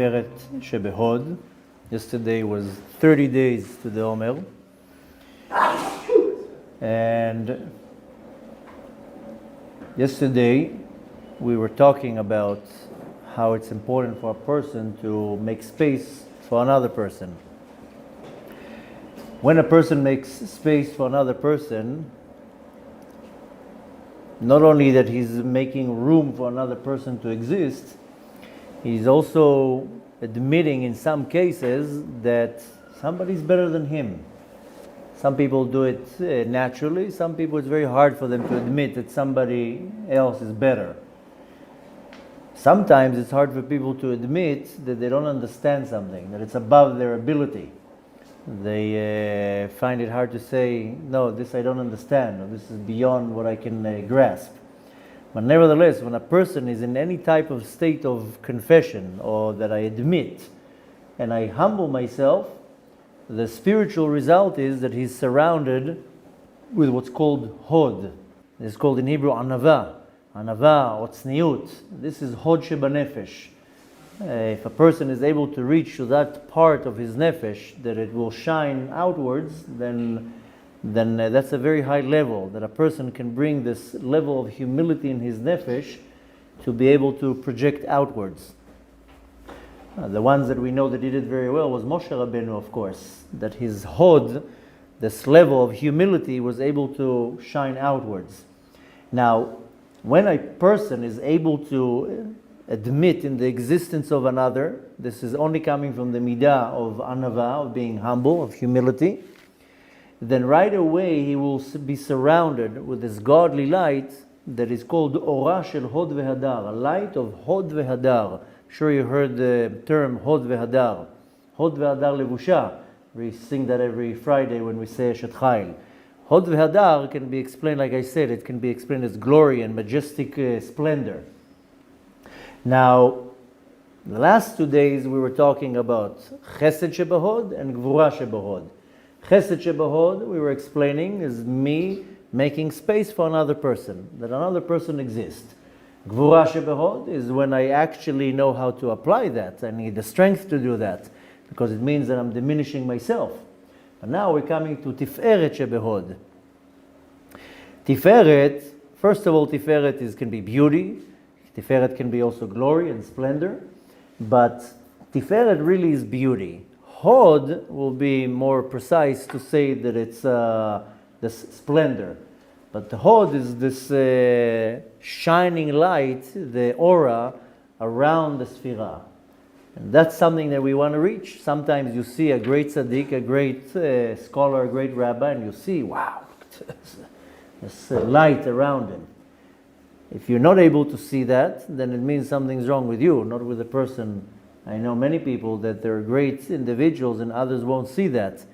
Tiferet Shebehod. Yesterday was 30 days to the Omer. And yesterday we were talking about how it's important for a person to make space for another person. When a person makes space for another person, not only that he's making room for another person to exist, he's also admitting in some cases that somebody's better than him. Some people do it naturally. Some people, it's very hard for them to admit that somebody else is better. Sometimes it's hard for people to admit that they don't understand something, that it's above their ability. They find it hard to say, no, this I don't understand, or this is beyond what I can grasp. But nevertheless, when a person is in any type of state of confession, or that I admit, and I humble myself, the spiritual result is that he's surrounded with what's called hod. It's called in Hebrew anava. Anava or tzniut. This is hod shebanefesh. If a person is able to reach to that part of his nefesh, that it will shine outwards, then that's a very high level, that a person can bring this level of humility in his nefesh to be able to project outwards. The ones that we know that did it very well was Moshe Rabbeinu, of course, that his hod, this level of humility, was able to shine outwards. Now, when a person is able to admit in the existence of another, this is only coming from the midah of anava, of being humble, of humility, then right away he will be surrounded with this godly light that is called Ora shel Hod vehadar, a light of Hod vehadar. Sure you heard the term Hod vehadar. Hod vehadar levusha. We sing that every Friday when we say Eshet Chayil. Hod vehadar can be explained, like I said, it can be explained as glory and majestic splendor. Now, the last 2 days we were talking about Chesed Shebahod and Gvura Shebahod. Chesed Shebahod, we were explaining, is me making space for another person, that another person exists. Gvura Shebahod is when I actually know how to apply that. I need the strength to do that, because it means that I'm diminishing myself. And now we're coming to Tiferet Shebahod. Tiferet, first of all, Tiferet can be beauty. Tiferet can be also glory and splendor, but Tiferet really is beauty. Hod will be more precise to say that it's this splendor. But the Hod is this shining light, the aura around the Sphira. And that's something that we want to reach. Sometimes you see a great tzaddik, a great scholar, a great rabbi, and you see, wow, this light around him. If you're not able to see that, then it means something's wrong with you, not with the person. I know many people that they're great individuals and others won't see that.